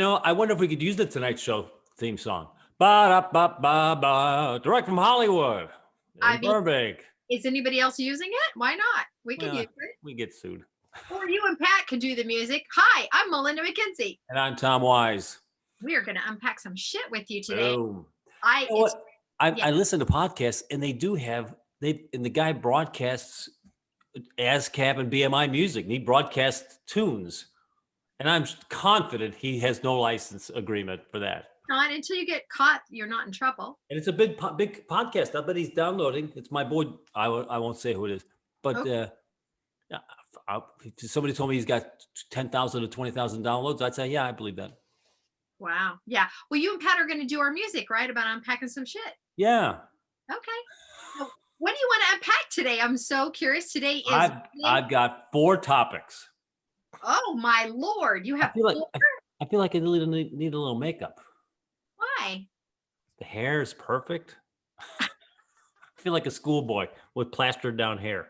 I wonder if we could use the Tonight Show theme song. Ba-da-ba-ba-ba, direct from Hollywood in Burbank. Is anybody else using it? Why not? We could use it. We get sued. Or you and Pat can do the music. Hi, I'm Melinda McKinsey. And I'm Tom Wise. We are going to unpack some shit with you today. Boom. I listen to podcasts, and they do have, and the guy broadcasts ASCAP and BMI music. And he broadcasts tunes. And I'm confident he has no license agreement for that. Not until you get caught, you're not in trouble. And it's a big podcast. I bet he's downloading. It's my boy. I won't say who it is. But if somebody told me he's got 10,000 to 20,000 downloads, I'd say, yeah, I believe that. Wow. Yeah. Well, you and Pat are going to do our music, right? About unpacking some shit. Yeah. Okay. So what do you want to unpack today? I'm so curious. Today is... I've got 4 topics. Oh, my Lord. You have 4? I feel like I need a little makeup. Why? The hair is perfect. I feel like a schoolboy with plastered down hair.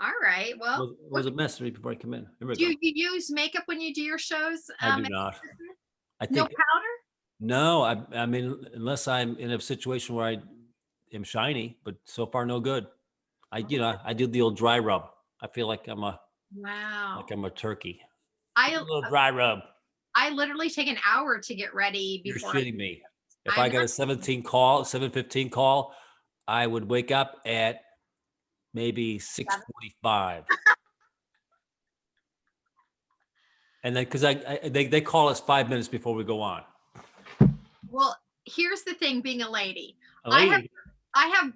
All right. Well, it was a mess to me before I come in. Do you use makeup when you do your shows? I do not. No powder? No, I mean, unless I'm in a situation where I am shiny, but so far no good. I did the old dry rub. I feel like I'm a turkey. A little dry rub. I literally take an hour to get ready before. You're shitting me. If I got a 7:15 call, I would wake up at maybe 6:45. And then because they call us 5 minutes before we go on. Well, here's the thing, being a lady. I have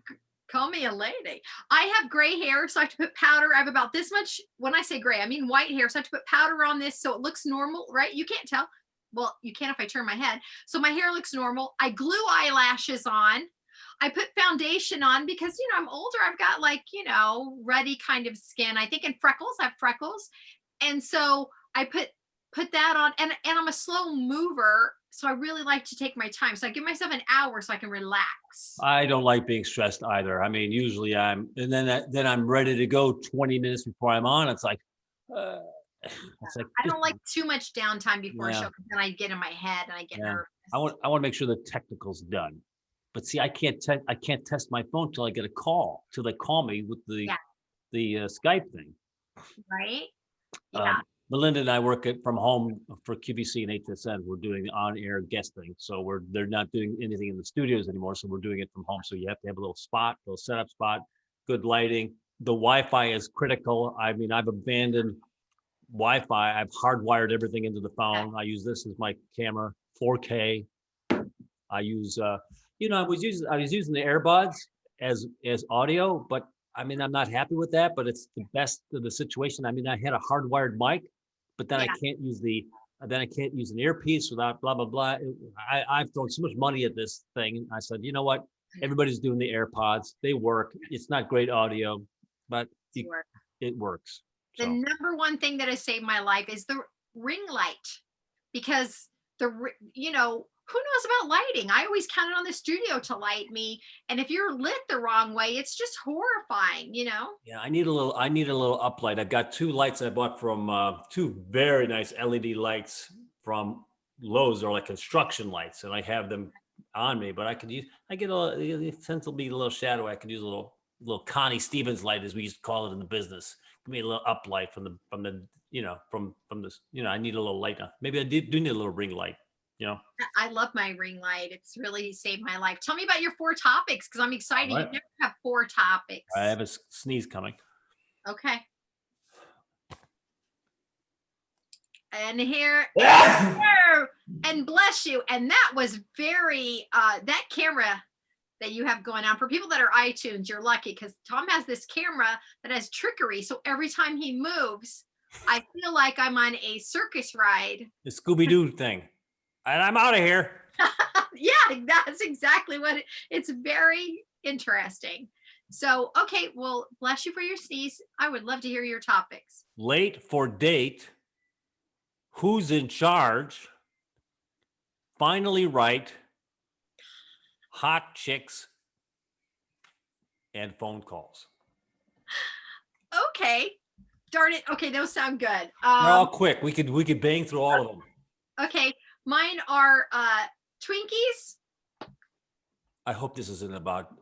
call me a lady. I have gray hair, so I have to put powder. I have about this much. When I say gray, I mean white hair. So I have to put powder on this so it looks normal, right? You can't tell. Well, you can if I turn my head. So my hair looks normal. I glue eyelashes on. I put foundation on because, I'm older. I've got ruddy kind of skin. I think freckles. I have freckles. And so I put that on, and I'm a slow mover. So I really like to take my time. So I give myself an hour so I can relax. I don't like being stressed either. I mean, usually and then I'm ready to go 20 minutes before I'm on. It's like, I don't like too much downtime before a show, because then I get in my head and I get nervous. I want to make sure the technical's done. But see, I can't test my phone till I get a call, till they call me with the Skype thing. Right. Yeah. Melinda and I work from home for QVC and HSN. We're doing on-air guesting, so they're not doing anything in the studios anymore. So we're doing it from home. So you have to have a little setup spot, good lighting. The Wi-Fi is critical. I mean, I've abandoned Wi-Fi. I've hardwired everything into the phone. I use this as my camera, 4K. I use, I was using the earbuds as audio, but I mean, I'm not happy with that. But it's the best of the situation. I mean, I had a hardwired mic. But then I can't use an earpiece without blah, blah, blah. I've thrown so much money at this thing. And I said, you know what? Everybody's doing the AirPods. They work. It's not great audio, but it works. The number one thing that has saved my life is the ring light, because who knows about lighting? I always counted on the studio to light me. And if you're lit the wrong way, it's just horrifying, Yeah, I need a little uplight. I've got 2 lights I bought from 2 very nice LED lights from Lowe's. They're like construction lights, and I have them on me, but it tends to be a little shadowy. I could use a little Connie Stevens light, as we used to call it in the business. Give me a little uplight from the I need a little light. Maybe I do need a little ring light. I love my ring light. It's really saved my life. Tell me about your 4 topics, because I'm excited. Right. You never have 4 topics. I have a sneeze coming. Okay. And here, and bless you. And that was very, that camera that you have going on, for people that are iTunes, you're lucky, because Tom has this camera that has trickery. So every time he moves, I feel like I'm on a circus ride. The Scooby-Doo thing. And I'm out of here. Yeah, that's exactly what it's very interesting. So, okay, well, bless you for your sneeze. I would love to hear your topics. Late for date. Who's in charge? Finally right. Hot chicks. And phone calls. Okay. Darn it. Okay, those sound good. They're all quick. We could bang through all of them. Okay, mine are Twinkies. I hope this isn't about.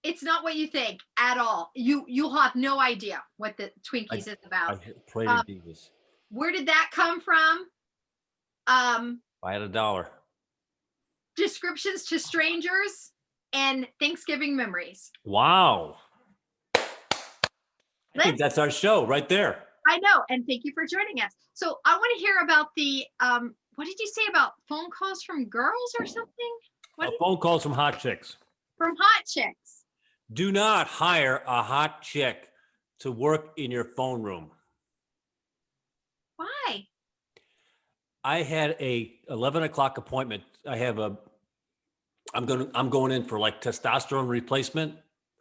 It's not what you think at all. You'll have no idea what the I, Twinkies is about. I pray to Um, Jesus. where did that come from? I had $1. Descriptions to strangers and Thanksgiving memories. Wow. Hey, Let's, that's our show right there. I know, and thank you for joining us. So I want to hear about the what did you say about phone calls from girls or something? What Phone calls from hot chicks. from hot chicks? Do not hire a hot chick to work in your phone room. Why? I had a 11 o'clock appointment. I'm going in for like testosterone replacement,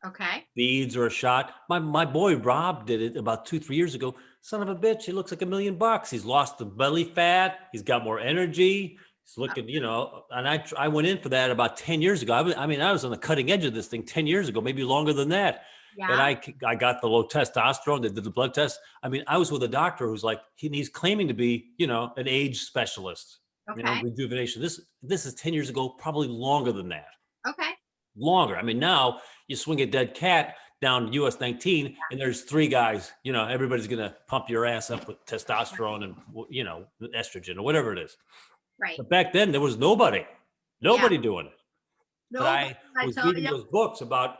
Okay. beads or a shot. My boy Rob did it about 2-3 years ago. Son of a bitch, he looks like $1 million. He's lost the belly fat. He's got more energy. He's looking, and I went in for that about 10 years ago. I was on the cutting edge of this thing 10 years ago, maybe longer than that. And Yeah. I got the low testosterone. They did the blood test. I was with a doctor who's like, he's claiming to be, an age specialist, Okay. rejuvenation. This is 10 years ago, probably longer than that. Okay. Longer. Now you swing a dead cat down US 19 and there's 3 guys, everybody's going to pump your ass up with testosterone and, estrogen or whatever it is. Right. But back then there was nobody doing it. No, But I was reading you. those books about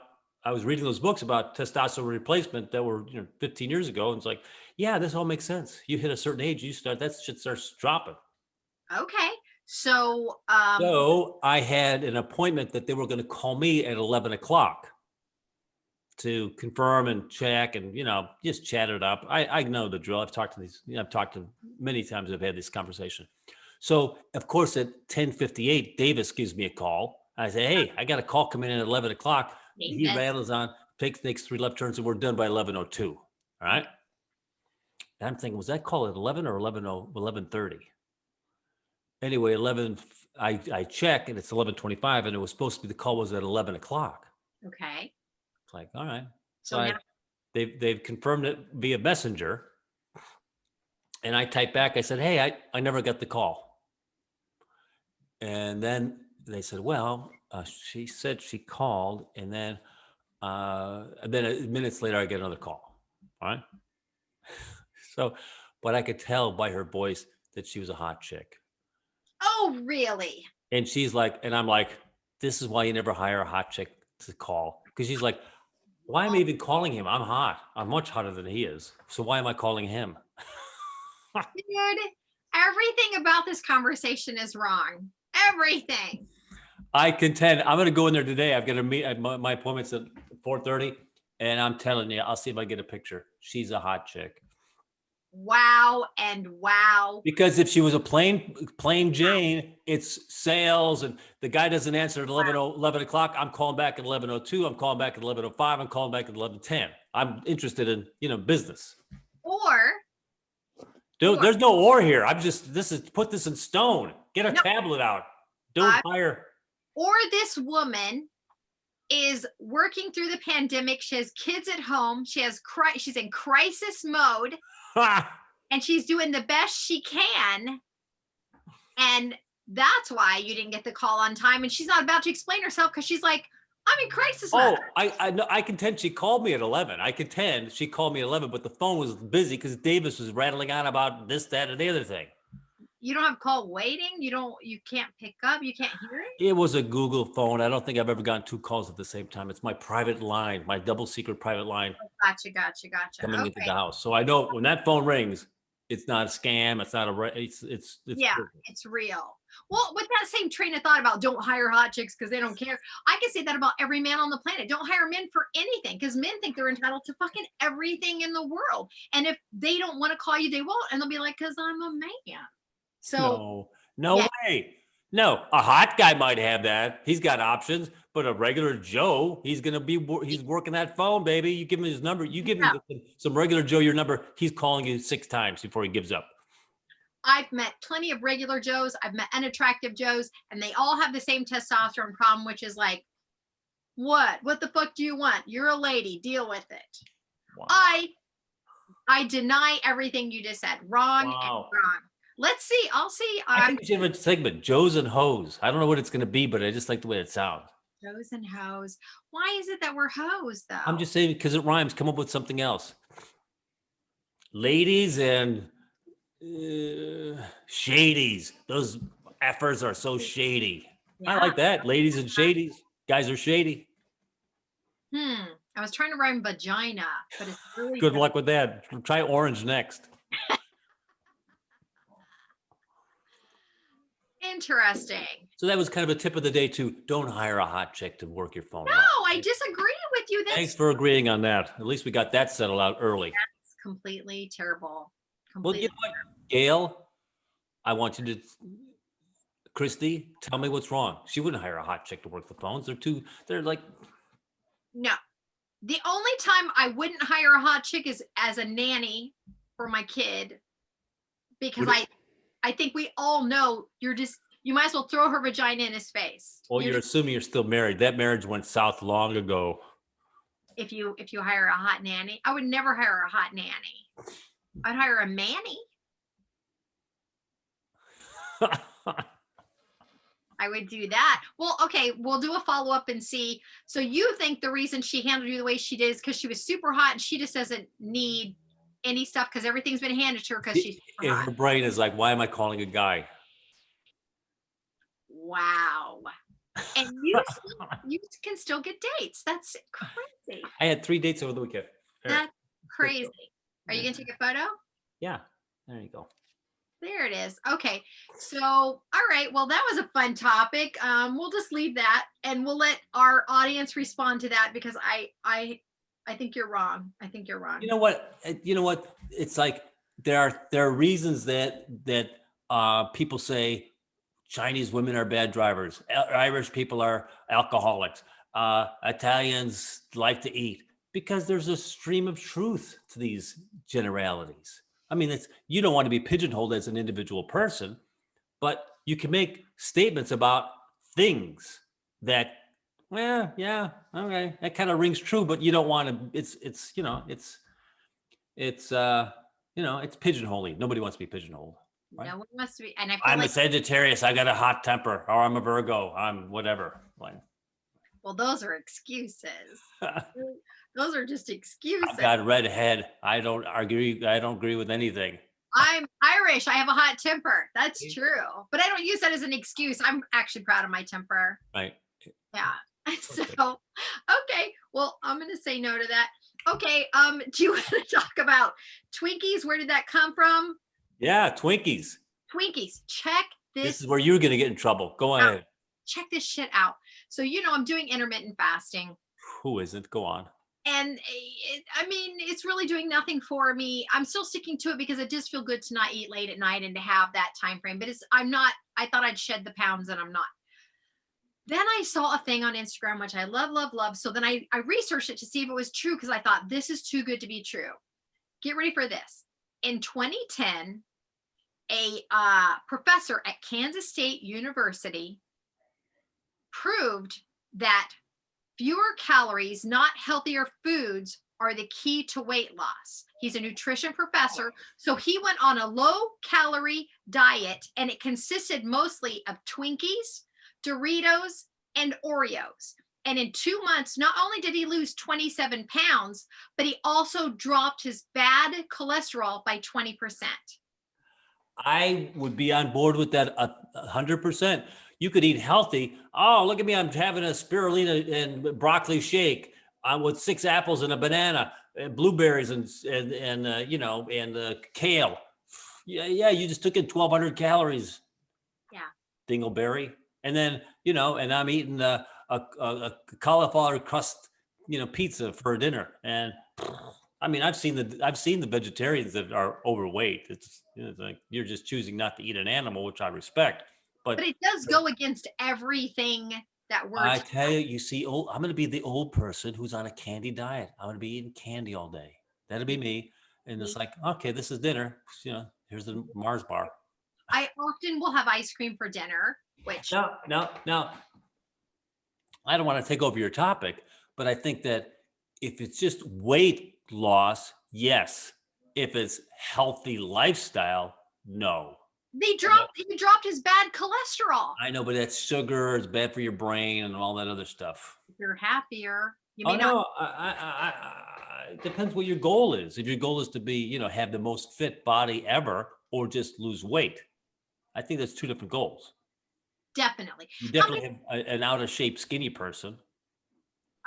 testosterone replacement that were 15 years ago. And it's like, yeah, this all makes sense. You hit a certain age, that shit starts dropping. Okay. So So I had an appointment that they were going to call me at 11 o'clock to confirm and check and, just chat it up. I know the drill. I've talked to many times. I've had this conversation. So of course at 10:58, Davis gives me a call. I say, hey, I got a call coming in at 11 o'clock. He rattles on, takes 3 left turns, and we're done by 11:02. All right. And I'm thinking, was that call at 11 or 11:30? Anyway, 11, I check and it's 11:25 and it was supposed to be, the call was at 11 o'clock. okay. It's like, all right. So So now, they've confirmed it via messenger. And I typed back, I said, hey, I never got the call. And then they said, well, she said she called, and then minutes later I get another call. All right. So, but I could tell by her voice that she was a hot chick. oh really? And she's like, and I'm like, this is why you never hire a hot chick to call. Because she's like, why am I even calling him? I'm hot. I'm much hotter than he is. So why am I calling him? Dude, everything about this conversation is wrong. Everything. I contend. I'm going to go in there today. I've got to meet. My appointment's at 4:30, and I'm telling you, I'll see if I get a picture. She's a hot chick. Wow and wow. Because if she was a plain Jane, it's sales, and the guy doesn't answer at 11 o'clock. I'm calling back at 11:02. I'm calling back at 11:05. I'm calling back at 11:10. I'm interested in business. Or Dude, there's no or here. Put this in stone. Get a tablet out. Don't hire. Or this woman is working through the pandemic. She has kids at home. She's in crisis mode. And she's doing the best she can. And that's why you didn't get the call on time. And she's not about to explain herself because she's like, I'm in crisis mode. I contend she called me at 11. I contend she called me at 11, but the phone was busy because Davis was rattling on about this, that, and the other thing. You don't have call waiting? You can't pick up? You can't hear it? It was a Google phone. I don't think I've ever gotten 2 calls at the same time. It's my private line, my double secret private line. Gotcha. Coming into the house. So I know when that phone rings, it's not a scam. It's not it's yeah, it's real. Well, with that same train of thought about don't hire hot chicks because they don't care, I can say that about every man on the planet. Don't hire men for anything because men think they're entitled to fucking everything in the world. And if they don't want to call you, they won't. And they'll be like, because I'm a man. So no way. No, a hot guy might have that. He's got options, but a regular Joe, he's working that phone, baby. You give him his number. You give him some regular Joe your number. He's calling you 6 times before he gives up. I've met plenty of regular Joes. I've met unattractive Joes, and they all have the same testosterone problem, which is like, what the fuck do you want? You're a lady. Deal with it. Wow. I deny everything you just said. Wrong and wrong. Let's see. I'll see. I think we should have a segment, Joes and Hoes. I don't know what it's going to be, but I just like the way it sounds. Joes and hoes. Why is it that we're hoes though? I'm just saying because it rhymes. Come up with something else. Ladies and shadies. Those effers are so shady. I like that. Ladies and shadies. Guys are shady. I was trying to rhyme vagina, but it's really Good luck with that. Try orange next. interesting. So that was kind of a tip of the day too. Don't hire a hot chick to work your phone. No, I disagree with you. Thanks for agreeing on that. At least we got that settled out early. That's completely terrible. Well, you know what, Gail, I want you to, Christy, tell me what's wrong. She wouldn't hire a hot chick to work the phones. They're like. No. The only time I wouldn't hire a hot chick is as a nanny for my kid, because I think we all know you might as well throw her vagina in his face. Well, you're assuming you're still married. That marriage went south long ago. If you hire a hot nanny, I would never hire a hot nanny. I'd hire a manny. I would do that. Well, okay, we'll do a follow-up and see. So you think the reason she handled you the way she did is because she was super hot and she just doesn't need any stuff because everything's been handed to her because she's super hot. Her brain is like, why am I calling a guy? Wow. And you can still get dates. That's crazy. I had 3 dates over the weekend. That's crazy. Are you going to take a photo? Yeah, there you go. There it is. Okay. So, all right. Well, that was a fun topic. We'll just leave that and we'll let our audience respond to that because I think you're wrong. I think you're wrong. You know what? It's like there are reasons that people say Chinese women are bad drivers. Irish people are alcoholics. Italians like to eat, because there's a stream of truth to these generalities. I mean, you don't want to be pigeonholed as an individual person, but you can make statements about things that, well, yeah, okay, that kind of rings true, but you don't want to. It's pigeonholing. Nobody wants to be pigeonholed. Right? No one wants to be. And I'm a Sagittarius. I got a hot temper, or I'm a Virgo. I'm whatever. Like, well, those are excuses. Those are just excuses. I've got a red head. I don't agree with anything. I'm Irish. I have a hot temper. That's true. But I don't use that as an excuse. I'm actually proud of my temper. Right. Yeah. So, okay. Well, I'm going to say no to that. Okay. Do you want to talk about Twinkies? Where did that come from? Yeah. Twinkies. Check this. This is where you're going to get in trouble. Go ahead. Check this shit out. So, I'm doing intermittent fasting. Who isn't? Go on. And it's really doing nothing for me. I'm still sticking to it because it does feel good to not eat late at night and to have that time frame. But I thought I'd shed the pounds and I'm not. Then I saw a thing on Instagram, which I love, love, love. So then I researched it to see if it was true because I thought this is too good to be true. Get ready for this. In 2010, a professor at Kansas State University proved that fewer calories, not healthier foods, are the key to weight loss. He's a nutrition professor. So he went on a low-calorie diet, and it consisted mostly of Twinkies, Doritos, and Oreos. And in 2 months, not only did he lose 27 pounds, but he also dropped his bad cholesterol by 20%. I would be on board with that 100%. You could eat healthy. Oh, look at me. I'm having a spirulina and broccoli shake with 6 apples and a banana, and blueberries and kale. Yeah. You just took in 1,200 calories. Yeah. Dingleberry. And then, and I'm eating a cauliflower crust, pizza for dinner. And I mean, I've seen the vegetarians that are overweight. It's like you're just choosing not to eat an animal, which I respect. But it does go against everything that we're. I tell you, I'm going to be the old person who's on a candy diet. I'm going to be eating candy all day. That'll be me. And it's like, okay, this is dinner. Here's the Mars bar. I often will have ice cream for dinner, which. No. I don't want to take over your topic, but I think that if it's just weight loss, yes. If it's healthy lifestyle, no. He dropped his bad cholesterol. I know, but that's sugar. It's bad for your brain and all that other stuff. If you're happier, you Oh may not. no, it depends what your goal is. If your goal is to be, have the most fit body ever, or just lose weight, I think that's two different goals. Definitely. You How many? definitely have an out of shape skinny person.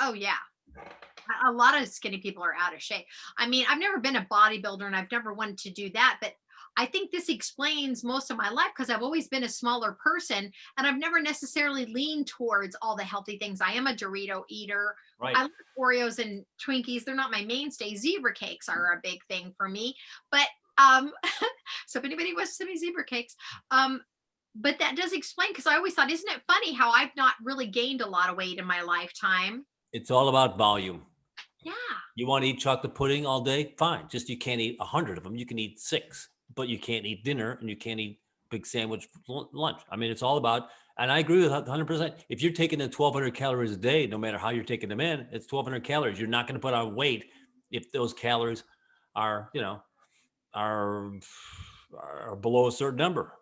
Oh yeah. A lot of skinny people are out of shape. I mean, I've never been a bodybuilder and I've never wanted to do that, but I think this explains most of my life because I've always been a smaller person and I've never necessarily leaned towards all the healthy things. I am a Dorito eater. Right. I like Oreos and Twinkies. They're not my mainstay. Zebra cakes are a big thing for me. But so if anybody wants to send me zebra cakes, but that does explain because I always thought, isn't it funny how I've not really gained a lot of weight in my lifetime? It's all about volume. Yeah. You want to eat chocolate pudding all day? Fine. Just you can't eat 100 of them. You can eat 6, but you can't eat dinner and you can't eat big sandwich for lunch. I mean, it's all about, and I agree with 100%. If you're taking in 1,200 calories a day, no matter how you're taking them in, it's 1,200 calories. You're not going to put on weight if those calories are, are, are below a certain number.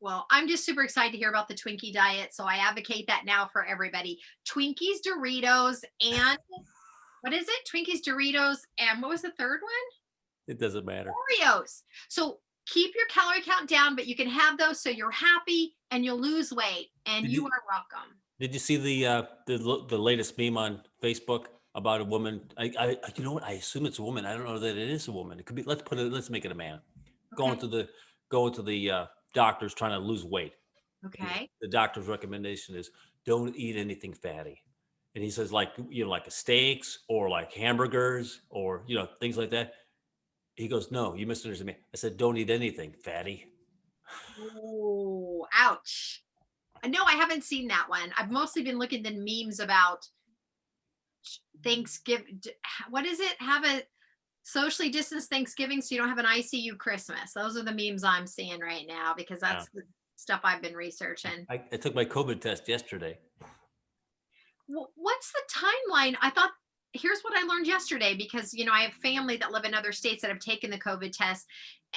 Well, I'm just super excited to hear about the Twinkie diet. So I advocate that now for everybody. Twinkies, Doritos, and what is it? Twinkies, Doritos, and what was the third one? It doesn't matter. Oreos. So keep your calorie count down, but you can have those so you're happy and you'll lose weight. And you are welcome. Did you see the latest meme on Facebook about a woman? You know what? I assume it's a woman. I don't know that it is a woman. It could be. Let's make it a man. Okay. Going to the doctors trying to lose weight. Okay. The doctor's recommendation is don't eat anything fatty. And he says like like steaks or like hamburgers or things like that. He goes, no, you misunderstood me. I said, don't eat anything fatty. Oh, ouch. No, I haven't seen that one. I've mostly been looking at memes about Thanksgiving. What is it? Have a socially distanced Thanksgiving so you don't have an ICU Christmas. Those are the memes I'm seeing right now because that's the stuff I've been researching. I took my COVID test yesterday. What's the timeline? Here's what I learned yesterday because I have family that live in other states that have taken the COVID test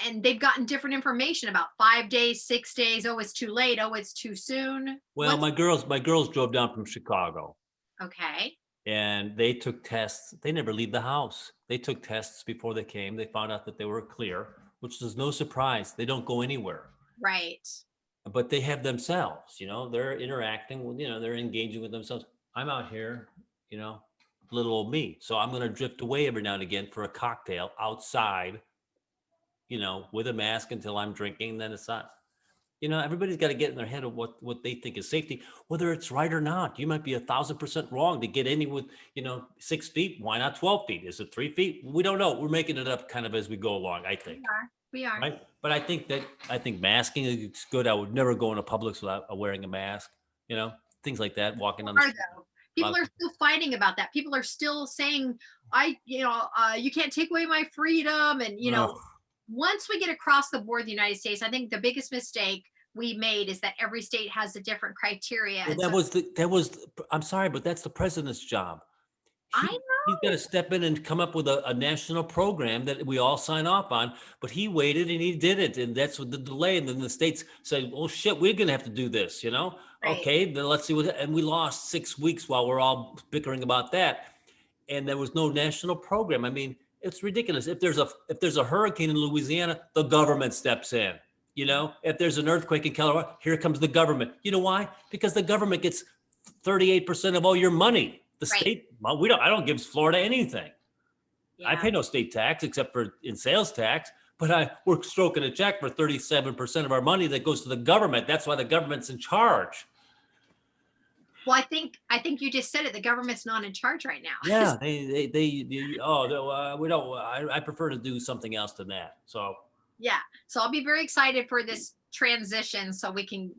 and they've gotten different information about 5 days, 6 days. Oh, it's too late. Oh, it's too soon. Well, my girls drove down from Chicago. Okay. And they took tests. They never leave the house. They took tests before they came. They found out that they were clear, which is no surprise. They don't go anywhere. Right. But they have themselves, they're interacting with, they're engaging with themselves. I'm out here, little old me. So I'm going to drift away every now and again for a cocktail outside, with a mask until I'm drinking. Then it's not. Everybody's got to get in their head of what they think is safety, whether it's right or not. You might be 1,000% wrong to get in with, 6 feet. Why not 12 feet? Is it 3 feet? We don't know. We're making it up kind of as we go along, I think. We are. Right. But I think masking is good. I would never go into Publix without wearing a mask, things like that, walking on the street. People are still fighting about that. People are still saying, you can't take away my freedom. And, once we get across the board, the United States, I think the biggest mistake we made is that every state has a different criteria. Well, I'm sorry, but that's the president's job. I know. He's got to step in and come up with a national program that we all sign off on, but he waited and he did it. And that's what the delay. And then the states said, oh shit, we're going to have to do this, Right. Okay, then let's see and we lost 6 weeks while we're all bickering about that. And there was no national program. I mean, it's ridiculous. If there's a hurricane in Louisiana, the government steps in. If there's an earthquake in Colorado, here comes the government. You know why? Because the government gets 38% of all your money. The state, well, I don't give Florida anything. Yeah. I pay no state tax except for in sales tax, but we're stroking a check for 37% of our money that goes to the government. That's why the government's in charge. Well, I think you just said it. The government's not in charge right now. Yeah, we don't. I prefer to do something else than that. So yeah, so I'll be very excited for this transition, so we can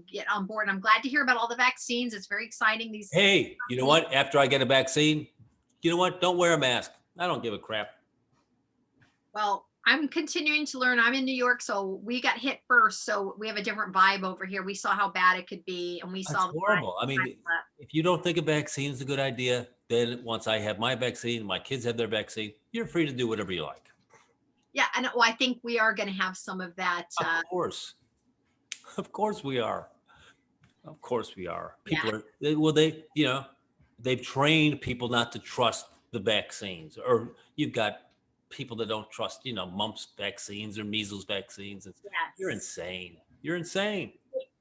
get on board. I'm glad to hear about all the vaccines. It's very exciting. Hey, you know what? After I get a vaccine, you know what? Don't wear a mask. I don't give a crap. Well, I'm continuing to learn. I'm in New York, so we got hit first. So we have a different vibe over here. We saw how bad it could be, and we saw. That's horrible. I mean, if you don't think a vaccine is a good idea, then once I have my vaccine, my kids have their vaccine, you're free to do whatever you like. Yeah, and well, I think we are going to have some of that. Of course. Of course we are. Of course we are. Yeah, People are, well, they've trained people not to trust the vaccines, or you've got people that don't trust, mumps vaccines or measles vaccines. You're yes. insane. You're insane.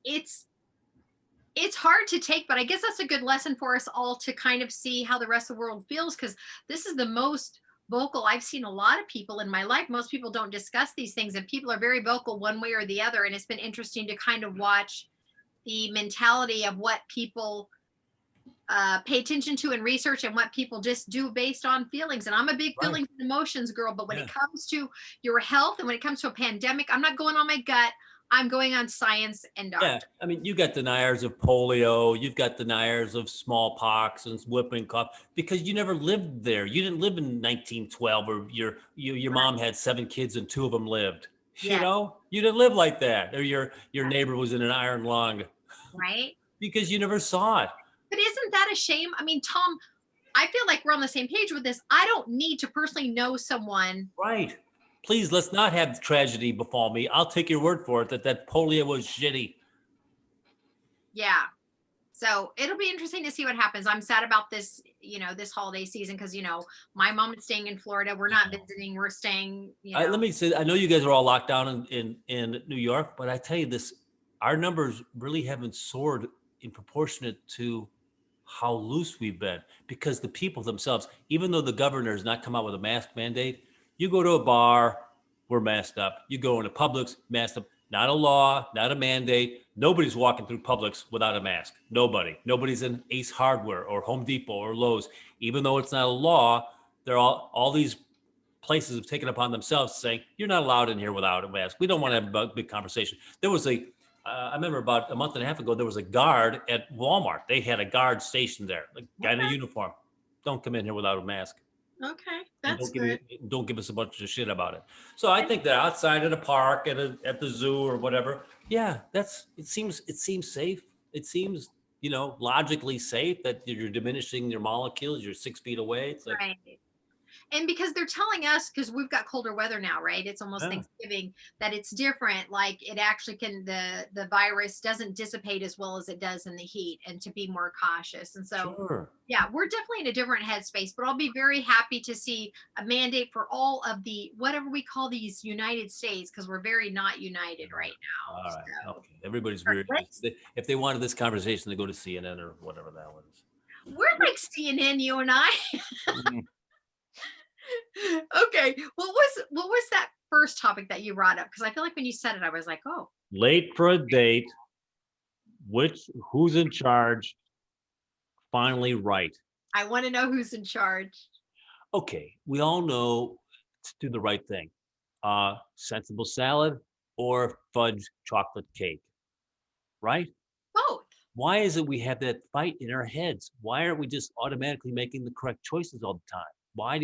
It's it's hard to take, but I guess that's a good lesson for us all to kind of see how the rest of the world feels, because this is the most vocal I've seen a lot of people in my life. Most people don't discuss these things, and people are very vocal one way or the other. And it's been interesting to kind of watch the mentality of what people pay attention to in research and what people just do based on feelings. And I'm a big Right. feelings and emotions girl, but when Yeah. it comes to your health and when it comes to a pandemic, I'm not going on my gut. I'm going on science and Yeah, doctor. I mean, you got deniers of polio, you've got deniers of smallpox and whooping cough because you never lived there. You didn't live in 1912, or your mom had 7 kids and 2 of them lived. Yes, You didn't live like that, or your neighbor was in an iron lung right. because you never saw it. But isn't that a shame? I mean, Tom, I feel like we're on the same page with this. I don't need to personally know someone. Right? Please, let's not have tragedy befall me. I'll take your word for it that polio was shitty. Yeah. So it'll be interesting to see what happens. I'm sad about this, this holiday season because, my mom is staying in Florida. We're not visiting. We're staying, Let me say, I know you guys are all locked down in New York, but I tell you this, our numbers really haven't soared in proportionate to how loose we've been, because the people themselves, even though the governor has not come out with a mask mandate, you go to a bar, we're masked up. You go into Publix, masked up. Not a law, not a mandate. Nobody's walking through Publix without a mask. Nobody. Nobody's in Ace Hardware or Home Depot or Lowe's. Even though it's not a law, they're all these places have taken upon themselves saying, you're not allowed in here without a mask. We don't want to have a big conversation. There was I remember about a month and a half ago, there was a guard at Walmart. They had a guard stationed there, a guy in a uniform. Don't come in here without a mask. Okay, And that's good. don't give us a bunch of shit about it. So I think that outside at a park, at the zoo or whatever, yeah, it seems safe. It seems, logically safe that you're diminishing your molecules. You're 6 feet away. It's like, Right. And because they're telling us, because we've got colder weather now, right? It's almost yeah, Thanksgiving, that it's different. Like it actually the virus doesn't dissipate as well as it does in the heat, and to be more cautious. And so, sure. yeah, we're definitely in a different headspace, but I'll be very happy to see a mandate for all of the whatever we call these United States, because we're very not united right now. All right. So Okay. Everybody's weird. let's, If they wanted this conversation, they go to CNN or whatever that was. we're like CNN, you and I. Mhm. Okay. What was that first topic that you brought up? Because I feel like when you said it, I was like, oh, Late for a date. Who's in charge? Finally, right. I want to know who's in charge. Okay. We all know to do the right thing. Sensible salad or fudge chocolate cake, right? Both. Why is it we have that fight in our heads? Why aren't we just automatically making the correct choices all the time? Why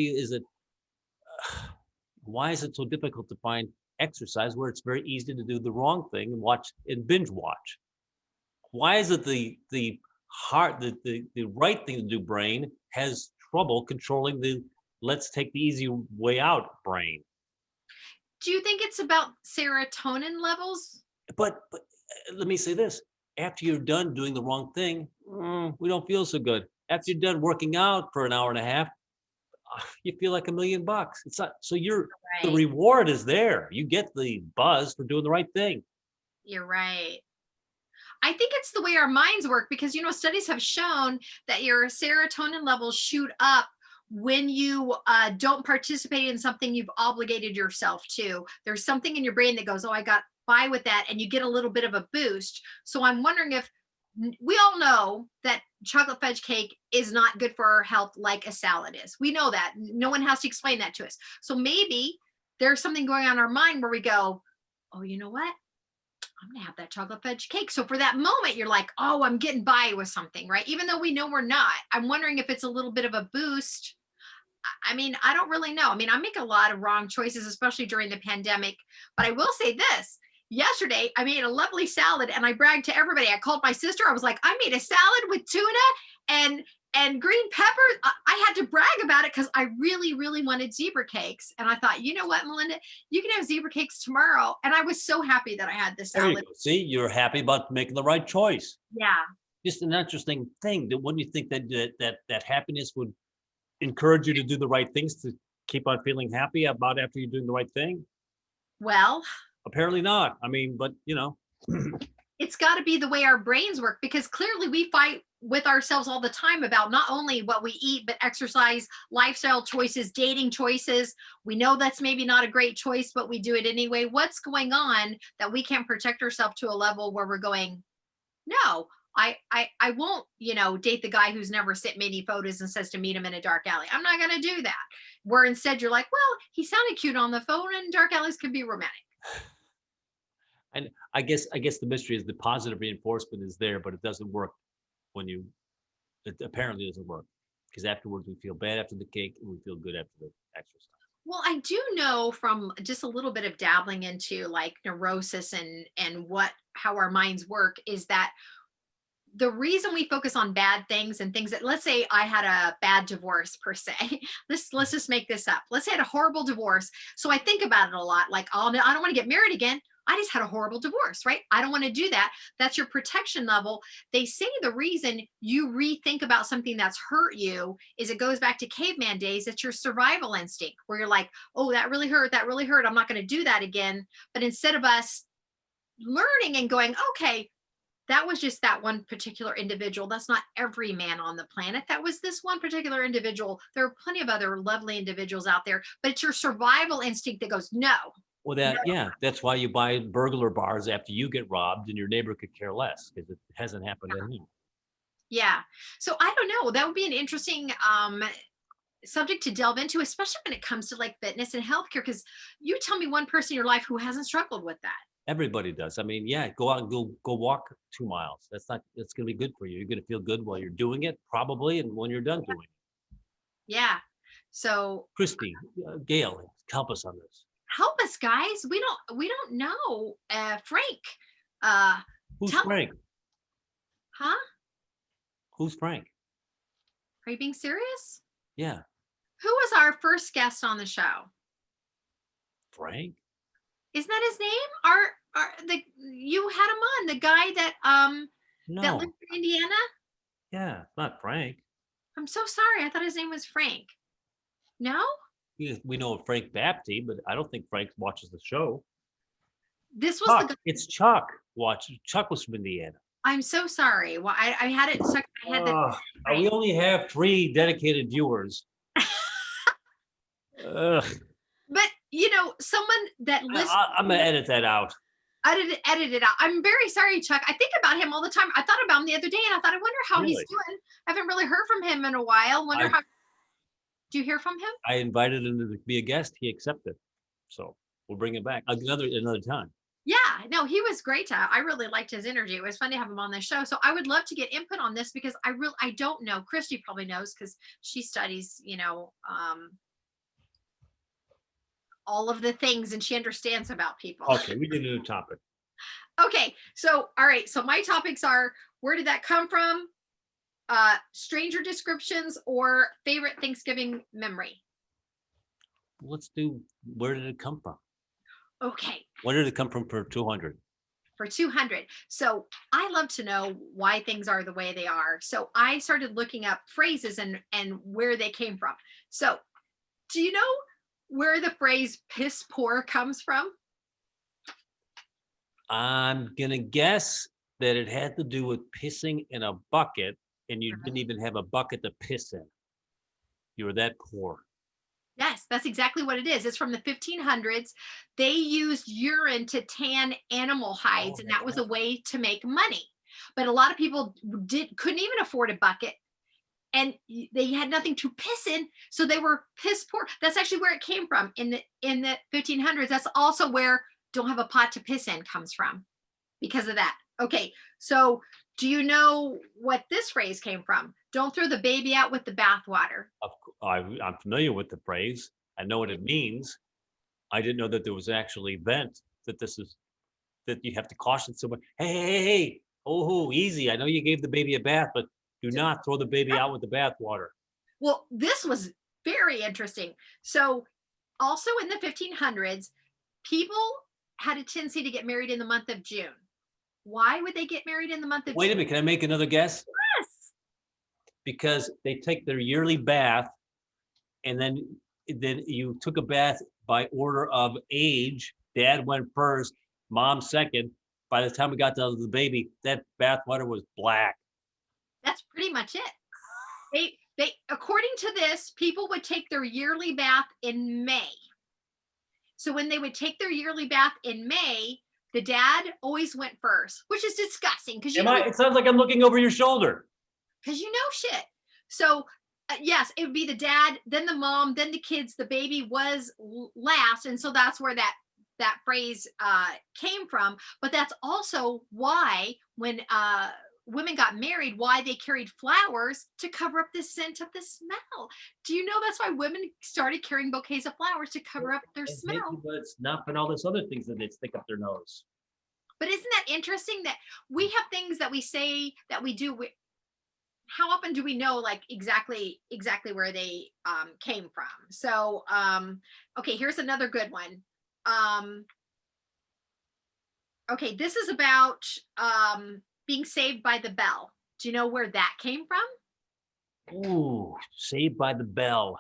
is it so difficult to find exercise where it's very easy to do the wrong thing and watch and binge watch? Why is it the heart the right thing to do brain has trouble controlling the let's take the easy way out brain? Do you think it's about serotonin levels? But let me say this: after you're done doing the wrong thing, we don't feel so good. After you're done working out for an hour and a half, you feel like $1,000,000. It's not so the Right. reward is there. You get the buzz for doing the right thing. You're right. I think it's the way our minds work because, studies have shown that your serotonin levels shoot up when you don't participate in something you've obligated yourself to. There's something in your brain that goes, oh, I got by with that. And you get a little bit of a boost. So I'm wondering if we all know that chocolate fudge cake is not good for our health like a salad is. We know that. No one has to explain that to us. So maybe there's something going on in our mind where we go, oh, you know what? I'm gonna have that chocolate fudge cake. So for that moment, you're like, oh, I'm getting by with something, right? Even though we know we're not. I'm wondering if it's a little bit of a boost. I mean, I don't really know. I mean, I make a lot of wrong choices, especially during the pandemic. But I will say this. Yesterday, I made a lovely salad and I bragged to everybody. I called my sister. I was like, I made a salad with tuna and and green peppers. I had to brag about it because I really, really wanted zebra cakes. And I thought, you know what, Melinda, you can have zebra cakes tomorrow. And I was so happy that I had this There you salad. go. See, you're happy about making the right choice. Yeah. Just an interesting thing. That wouldn't you think that happiness would encourage you to do the right things to keep on feeling happy about after you're doing the right thing? Well, Apparently not. I mean, but it's got to be the way our brains work, because clearly we fight with ourselves all the time about not only what we eat, but exercise, lifestyle choices, dating choices. We know that's maybe not a great choice, but we do it anyway. What's going on that we can't protect ourselves to a level where we're going, no, I won't, date the guy who's never sent me any photos and says to meet him in a dark alley. I'm not going to do that. Where instead you're like, well, he sounded cute on the phone, and dark alleys can be romantic. and I guess the mystery is the positive reinforcement is there, but it doesn't work when it apparently doesn't work, because afterwards we feel bad after the cake and we feel good after the exercise. Well, I do know from just a little bit of dabbling into like neurosis and how our minds work is that the reason we focus on bad things and things that, let's say I had a bad divorce per se. Let's just make this up. Let's say I had a horrible divorce. So I think about it a lot. Like, oh, no, I don't want to get married again. I just had a horrible divorce, right? I don't want to do that. That's your protection level. They say the reason you rethink about something that's hurt you is it goes back to caveman days. It's your survival instinct where you're like, oh, that really hurt. That really hurt. I'm not going to do that again. But instead of us learning and going, okay, that was just that one particular individual. That's not every man on the planet. That was this one particular individual. There are plenty of other lovely individuals out there, but it's your survival instinct that goes, no. Well, No. that's why you buy burglar bars after you get robbed, and your neighbor could care less because it hasn't happened to him. Yeah. So I don't know. That would be an interesting subject to delve into, especially when it comes to like fitness and healthcare. Because you tell me one person in your life who hasn't struggled with that. Everybody does. I mean, yeah, go out and go walk 2 miles. It's going to be good for you. You're going to feel good while you're doing it, probably, and when you're done doing it. Yeah. So Christy, Gail, help us on this. help us, guys. We don't know. Frank. Who's tell- Frank? Huh? Who's Frank? Are you being serious? Yeah, Who was our first guest on the show? Frank. Isn't that his name? You had him on, the guy that that No, lived in Indiana? yeah, not Frank. I'm so sorry. I thought his name was Frank. No? We know Frank Bapty, but I don't think Frank watches the show. This was Chuck, the guy. it's Chuck. Chuck was from Indiana. I'm so sorry. Well, I had it stuck in my head that We only have 3 dedicated viewers. Ugh. but someone that listens. I'm gonna edit that out. Edit it out. I'm very sorry, Chuck. I think about him all the time. I thought about him the other day and I thought, I wonder how he's Really? doing. I haven't really heard from him in a while. Do you hear from him? I invited him to be a guest. He accepted, so we'll bring him back another time. Yeah, no, he was great. I really liked his energy. It was fun to have him on the show. So I would love to get input on this because I don't know. Christy probably knows because she studies, all of the things and she understands about people. Okay, we need a new topic. Okay, so all right. So my topics are: where did that come from? Stranger descriptions or favorite Thanksgiving memory. Let's do. Where did it come from? Okay. Where did it come from for 200? For 200. So I love to know why things are the way they are. So I started looking up phrases and where they came from. So do you know where the phrase piss poor comes from? I'm gonna guess that it had to do with pissing in a bucket, and you didn't even have a bucket to piss in. You were that poor. Yes, that's exactly what it is. It's from the 1500s. They used urine to tan animal hides, and that was a way to make money. But a lot of people couldn't even afford a bucket, and they had nothing to piss in, so they were piss poor. That's actually where it came from in the 1500s. That's also where "don't have a pot to piss in" comes from, because of that. Okay, so do you know what this phrase came from? Don't throw the baby out with the bathwater. I'm familiar with the phrase. I know what it means. I didn't know that there was actually event that you have to caution someone. Hey, oh, easy. I know you gave the baby a bath, but Do not throw the baby out with the bathwater. Well, this was very interesting. So, also in the 1500s, people had a tendency to get married in the month of June. Why would they get married in the month of Wait a June? minute, can I make another guess? Yes. Because they take their yearly bath, and then you took a bath by order of age. Dad went first, mom second. By the time we got to the baby, that bath water was black. That's pretty much it. They according to this, people would take their yearly bath in May. So when they would take their yearly bath in May, the dad always went first, which is disgusting because It sounds like I'm looking over your shoulder. shit. So yes, it would be the dad, then the mom, then the kids. The baby was last, and so that's where that phrase came from. But that's also why when women got married, why they carried flowers to cover up the scent of the smell. Do you know that's why women started carrying bouquets of flowers to cover up their And maybe, smell? but it's not for all those other things that they stick up their nose. But isn't that interesting that we have things that we say that we do? How often do we know like exactly where they came from? So okay, here's another good one. Okay, this is about being saved by the bell. Do you know where that came from? Ooh, Saved by the Bell.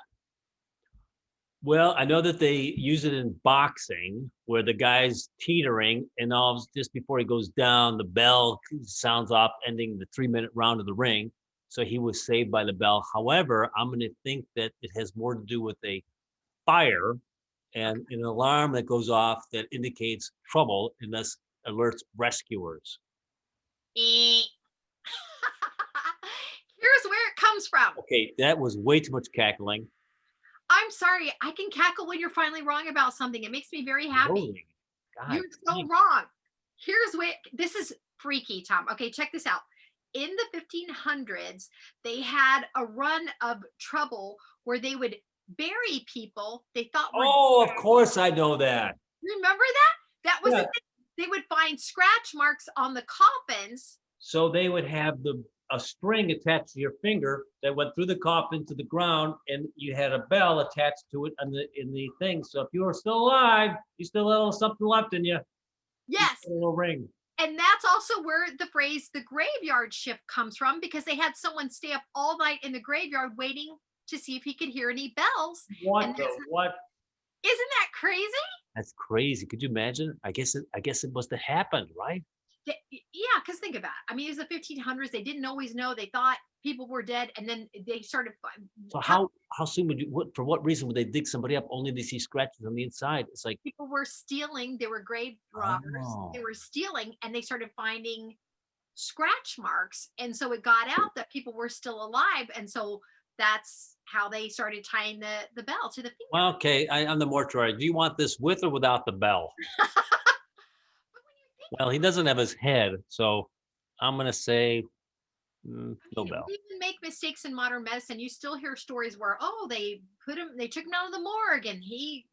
Well, I know that they use it in boxing where the guy's teetering and just before he goes down, the bell sounds off, ending the 3-minute round of the ring. So he was saved by the bell. However, I'm going to think that it has more to do with a fire and an alarm that goes off that indicates trouble and thus alerts rescuers. Here's where it comes from. Okay, that was way too much cackling. I'm sorry, I can cackle when you're finally wrong about something. It makes me very happy. Holy God, You're so wrong. Here's where this is freaky, Tom. Okay, check this out. In the 1500s, they had a run of trouble where they would bury people they thought were Oh, dead. of course I know that. Remember that? That was Yeah. the thing. They would find scratch marks on the coffins. So they would have a string attached to your finger that went through the coffin to the ground, and you had a bell attached to it in the thing. So if you were still alive, you still had a little something left in you. Yes. A little ring. And that's also where the phrase the graveyard shift comes from, because they had someone stay up all night in the graveyard waiting to see if he could hear any bells. What the what? Isn't that crazy? That's crazy. Could you imagine? I guess it must have happened, right? Yeah, because think about it. I mean, it was the 1500s. They didn't always know. They thought people were dead, and then they started. So how soon would you? For what reason would they dig somebody up only to see scratches on the inside? It's like people were stealing. They were grave robbers. Oh. They were stealing, and they started finding scratch marks, and so it got out that people were still alive, and so that's how they started tying the bell to the finger. Well, okay, I'm the mortuary. Do you want this with or without the bell? Well, he doesn't have his head, so I'm gonna say no bell. We even make mistakes in modern medicine. You still hear stories where, oh, they took him out of the morgue, and he,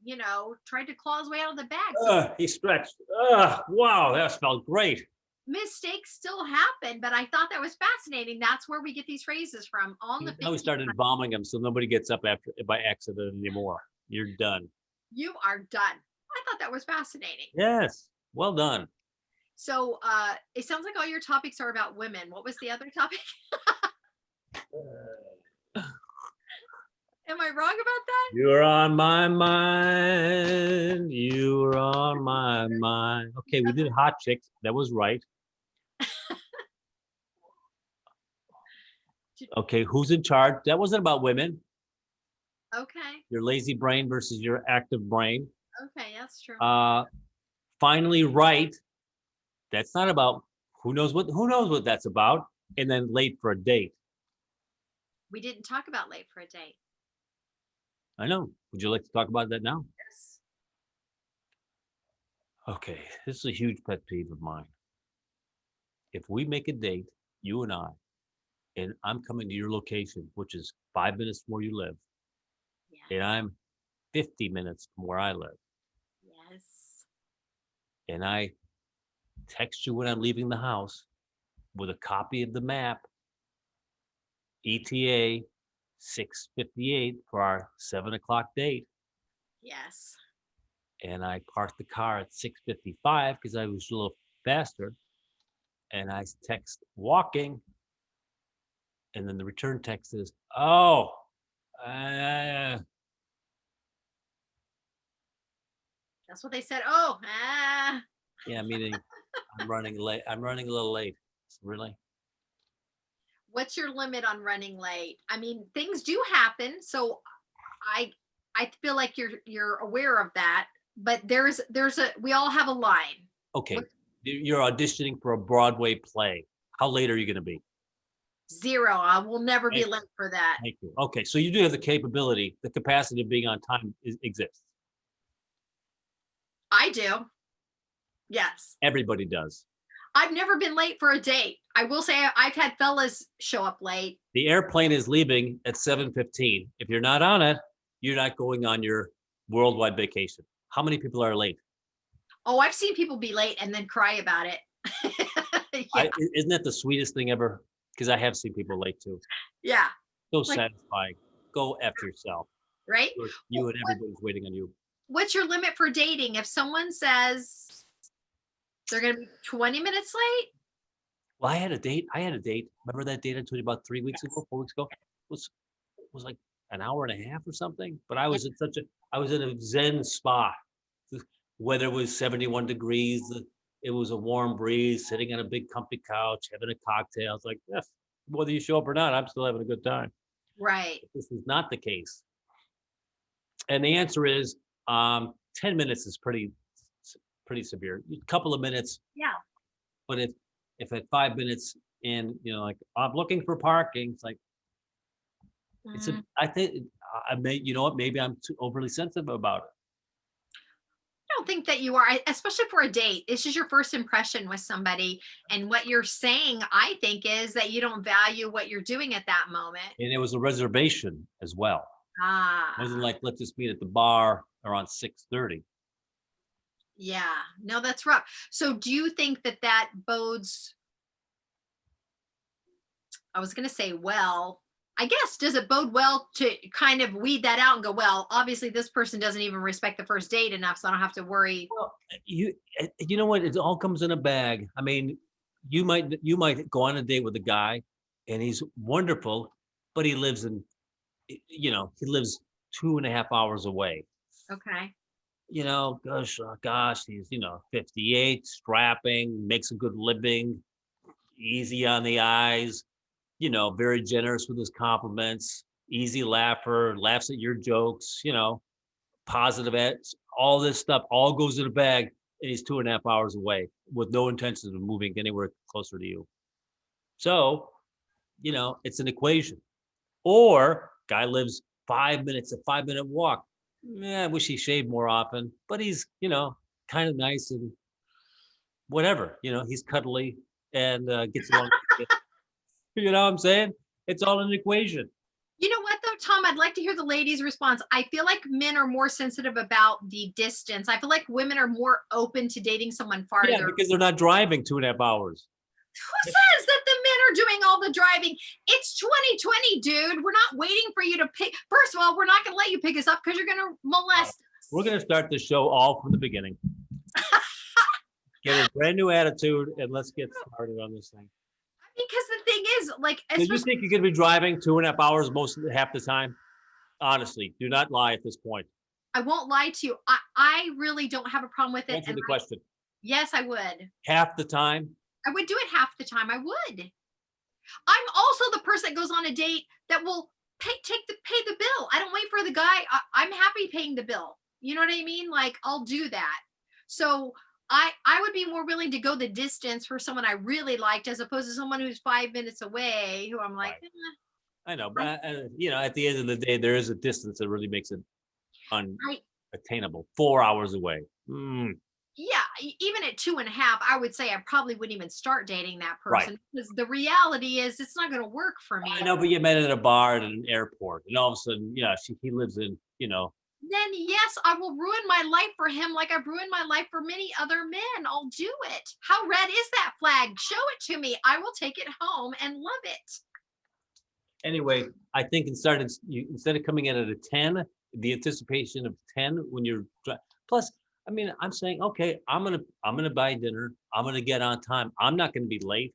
tried to claw his way out of the bag. So He stretched. Wow, that smelled great. mistakes still happen, but I thought that was fascinating. That's where we get these phrases from. Now we started bombing them, so nobody gets up by accident anymore. You're done. You are done. I thought that was fascinating. Yes, well done. So it sounds like all your topics are about women. What was the other topic? Am I wrong about that? You're on my mind. You're on my mind. Okay, we did hot chicks. That was right. Okay, who's in charge? That wasn't about women. Okay. Your lazy brain versus your active brain. Okay, that's true. Finally right. That's not about who knows what that's about. And then late for a date. We didn't talk about late for a date. I know. Would you like to talk about that now? Yes. Okay, this is a huge pet peeve of mine. If we make a date, you and I, and I'm coming to your location, which is 5 minutes from where you live, Yes. and I'm 50 minutes from where I live, Yes. and I text you when I'm leaving the house with a copy of the map, ETA 6:58 for our 7 o'clock date. Yes. And I parked the car at 6:55 because I was a little faster. And I text walking. And then the return text is, oh, uh, That's what they said. Oh, yeah, meaning I'm running late. I'm running a little late. Really? what's your limit on running late? I mean, things do happen, so I I feel like you're aware of that, but there's a we all have a line. Okay. What, You're auditioning for a Broadway play. How late are you going to be? 0. I will never be Thank late for that. Thank you. Okay. So you do have the capability, the capacity of being on time exists. I do. Yes. Everybody does. I've never been late for a date. I will say I've had fellas show up late. The airplane is leaving at 7:15. If you're not on it, you're not going on your worldwide vacation. How many people are late? Oh, I've seen people be late and then cry about it. Yeah. Isn't that the sweetest thing ever? Because I have seen people late too. Yeah. So Like, satisfying. Go after yourself. right? You and everybody's waiting on you. What's your limit for dating? If someone says they're going to be 20 minutes late, Well, I had a date. Remember that date I told you about 3 weeks ago, 4 weeks ago? It was like an hour and a half or something. But I was I was in a Zen spa. The weather was 71 degrees. It was a warm breeze, sitting on a big comfy couch, having a cocktail. I was like, yes, whether you show up or not, I'm still having a good time. right? This is not the case. And the answer is 10 minutes is pretty severe. A couple of minutes, Yeah. but if at 5 minutes in, like I'm looking for parking, it's like Mm. I think I may, you know what, maybe I'm too overly sensitive about it. I don't think that you are, especially for a date. This is your first impression with somebody. And what you're saying, I think, is that you don't value what you're doing at that moment. And it was a reservation as well. It wasn't Ah, like, let's just meet at the bar around 6:30. yeah. No, that's rough. So do you think that that bodes, I was going to say, well, I guess, does it bode well to kind of weed that out and go, well, obviously this person doesn't even respect the first date enough, so I don't have to worry. Well, you know what? It all comes in a bag. I mean, you might go on a date with a guy, and he's wonderful, but he lives he lives 2.5 hours away. Okay. Gosh, he's 58, strapping, makes a good living, easy on the eyes, very generous with his compliments, easy laugher, laughs at your jokes, positive all this stuff all goes in a bag, and he's 2.5 hours away with no intentions of moving anywhere closer to you. So, it's an equation. Or guy lives 5 minutes, a 5-minute walk. I wish he shaved more often, but he's, kind of nice and whatever, he's cuddly and gets along. You know what I'm saying? It's all an equation. You know what though, Tom? I'd like to hear the ladies' response. I feel like men are more sensitive about the distance. I feel like women are more open to dating someone Yeah, farther. because they're not driving 2.5 hours. Who says that the men are doing all the driving? It's 2020, dude. We're not waiting for you to pick. First of all, we're not going to let you pick us up because you're going to molest us. We're going to start the show all from the beginning. Get a brand new attitude, and let's get started on this thing. Because the thing is, like, Do you think you're going to be driving 2.5 hours half the time? Honestly, do not lie at this point. I won't lie to you. I really don't have a problem with it. Answer the question. Yes, I would. Half the time? I would do it half the time. I would. I'm also the person that goes on a date that will pay the bill. I don't wait for the guy. I'm happy paying the bill. You know what I mean? Like, I'll do that. So I would be more willing to go the distance for someone I really liked as opposed to someone who's 5 minutes away who I'm like, Right. I know, but at the end of the day, there is a distance that really makes it unattainable. 4 hours away. Yeah, even at 2.5, I would say I probably wouldn't even start dating that Right. person because the reality is it's not going to work for me. I know, but you met at a bar at an airport, and all of a sudden, he lives in, Then yes, I will ruin my life for him like I've ruined my life for many other men. I'll do it. How red is that flag? Show it to me. I will take it home and love it. Anyway, I think instead of coming in at a 10, the anticipation of 10 when you're plus, I mean, I'm saying, okay, I'm gonna buy dinner. I'm gonna get on time. I'm not gonna be late.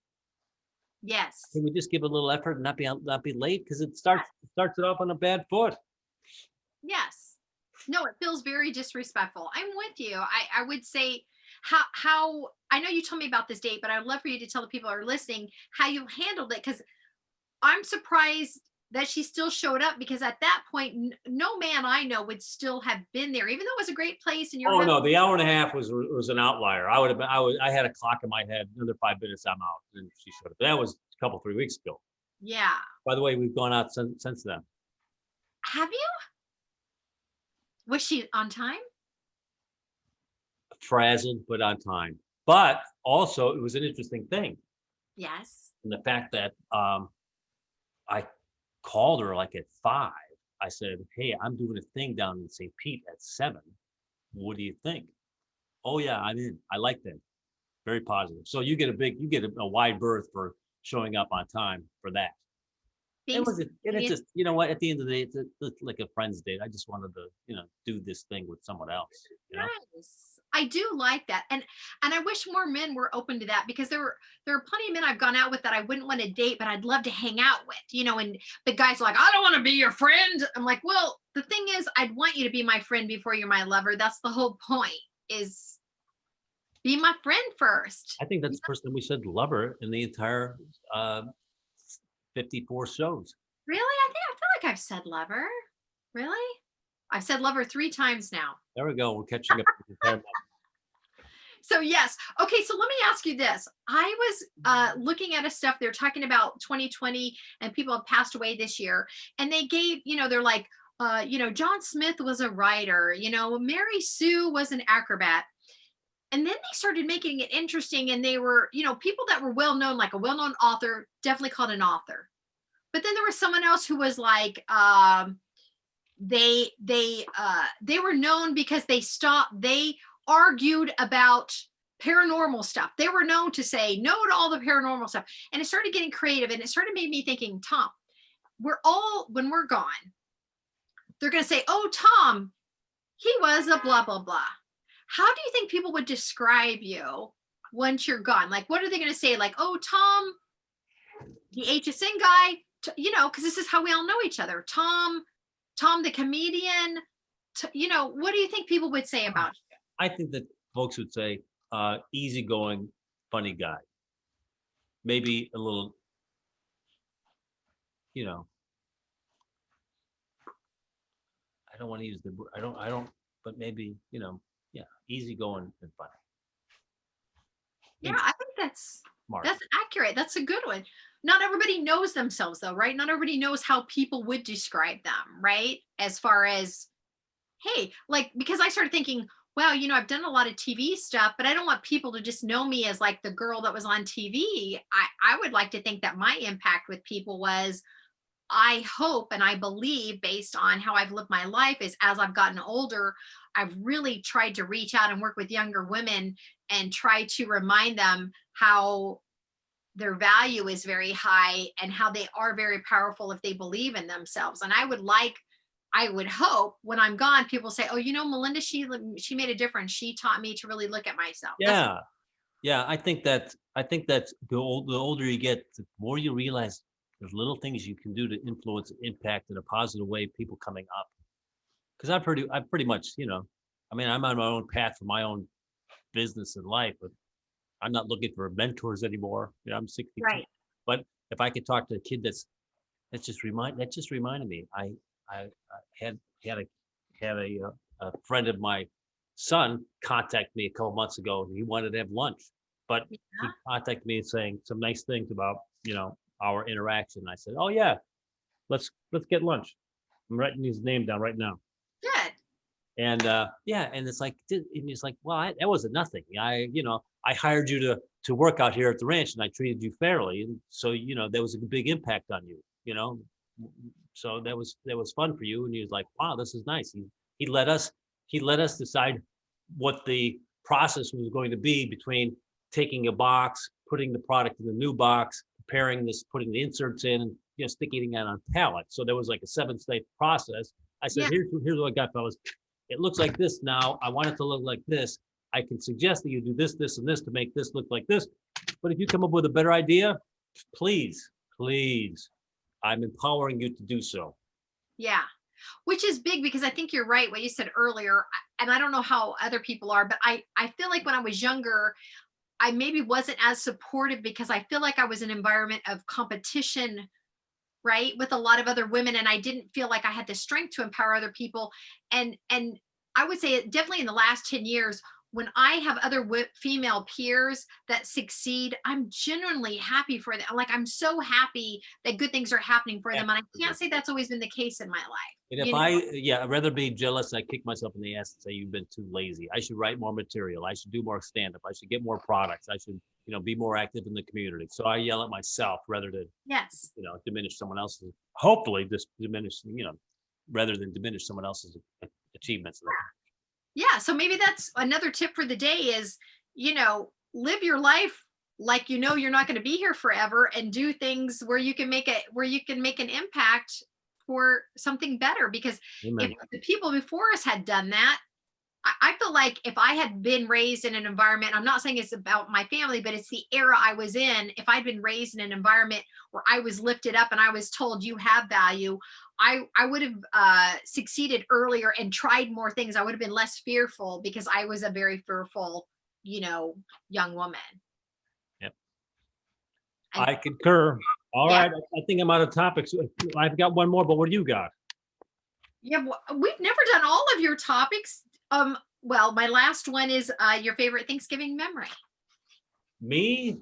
Yes. Can we just give a little effort and not be late? Because it starts it off on a bad foot. Yes. No, it feels very disrespectful. I'm with you. I would say how I know you told me about this date, but I'd love for you to tell the people who are listening how you handled it, because I'm surprised that she still showed up, because at that point, no man I know would still have been there, even though it was a great place and you're Oh having, no, the hour and a half was an outlier. I had a clock in my head. Another 5 minutes, I'm out, and she showed up. That was a couple 3 weeks ago. yeah. By the way, we've gone out since then. Have you? Was she on time? Frazzled, but on time. But also, it was an interesting thing, Yes. and the fact that I called her like at 5. I said, "Hey, I'm doing a thing down in St. Pete at 7. What do you think?" "Oh yeah, I'm in. I like that." Very positive. So you get a wide berth for showing up on time for that. It Being was, and it's spontaneous. just, you know what? At the end of the day, it's like a friend's date. I just wanted to, do this thing with someone else. You know? Nice. I do like that. And I wish more men were open to that, because there are plenty of men I've gone out with that I wouldn't want to date, but I'd love to hang out with, and the guys are like, I don't want to be your friend. I'm like, well, the thing is, I'd want you to be my friend before you're my lover. That's the whole point, is be my friend first. I think that's the first time we said lover in the entire uh, 54 shows. Really? I feel like I've said lover. Really? I've said lover 3 times now. There we go. We're catching up. So yes. Okay, so let me ask you this. I was looking at a stuff, they're talking about 2020 and people have passed away this year, and they gave, they're like, John Smith was a writer, Mary Sue was an acrobat. And then they started making it interesting, and they were, people that were well known, like a well-known author, definitely called an author. But then there was someone else who was like, they were known because they argued about paranormal stuff. They were known to say no to all the paranormal stuff. And it started getting creative, and it started made me thinking, Tom, when we're gone, they're going to say, oh, Tom, he was a blah, blah, blah. How do you think people would describe you once you're gone? Like, what are they going to say? Like, oh, Tom, the HSN guy, because this is how we all know each other. Tom the comedian, what do you think people would say about you? I think that folks would say, easygoing, funny guy. Maybe a little, I don't want to use the word, I don't, but maybe, yeah, easygoing and funny. Yeah, I think that's Smart. that's accurate. That's a good one. Not everybody knows themselves though, right? Not everybody knows how people would describe them, right? As far as, hey, like, because I started thinking, wow, I've done a lot of TV stuff, but I don't want people to just know me as like the girl that was on TV. I would like to think that my impact with people was, I hope and I believe, based on how I've lived my life, is as I've gotten older, I've really tried to reach out and work with younger women and try to remind them how their value is very high and how they are very powerful if they believe in themselves. And I would hope when I'm gone, people say, oh, Melinda, she made a difference. She taught me to really look at myself. Yeah. Yeah. I think that the older you get, the more you realize there's little things you can do to influence and impact in a positive way, people coming up. Because I've pretty much, I'm on my own path for my own business and life, but I'm not looking for mentors anymore. I'm 62. Right. But if I could talk to a kid that just reminded me. I had a friend of my son contact me a couple months ago, and he wanted to have lunch, but he contacted me saying some nice things about, our interaction. I said, oh yeah, let's get lunch. I'm writing his name down right now. Good. And yeah, and it's like, and he's like, well, that wasn't nothing. I hired you to work out here at the ranch, and I treated you fairly, and so there was a big impact on you. So that was fun for you. And he was like, wow, this is nice. He let us decide what the process was going to be between taking a box, putting the product in the new box, preparing this, putting the inserts in, sticking it on pallets. So there was like a 7-step process. I said, Yeah. here's what I got, fellas. It looks like this now. I want it to look like this. I can suggest that you do this, this, and this to make this look like this. But if you come up with a better idea, please, I'm empowering you to do so. Yeah. Which is big because I think you're right. What you said earlier, and I don't know how other people are, but I feel like when I was younger, I maybe wasn't as supportive because I feel like I was in an environment of competition, right, with a lot of other women, and I didn't feel like I had the strength to empower other people. And I would say definitely in the last 10 years, when I have other female peers that succeed, I'm genuinely happy for them. Like, I'm so happy that good things are happening for them. And I can't say that's always been the case in my life. And if I'd rather be jealous, I kick myself in the ass and say, you've been too lazy. I should write more material. I should do more stand-up. I should get more products. I should, be more active in the community. So I yell at myself rather than, Yes. diminish someone else's, hopefully diminish, rather than diminish someone else's achievements. Yeah. So maybe that's another tip for the day is, live your life like you're not going to be here forever, and do things where you can make an impact for something better. Because Amen. if the people before us had done that, I feel like if I had been raised in an environment, I'm not saying it's about my family, but it's the era I was in. If I'd been raised in an environment where I was lifted up and I was told you have value, I would have succeeded earlier and tried more things. I would have been less fearful because I was a very fearful, young woman. Yep. And I concur. All right. I think I'm out of topics. I've got one more, but what do you got? yeah, we've never done all of your topics. Well, my last one is your favorite Thanksgiving memory. Me?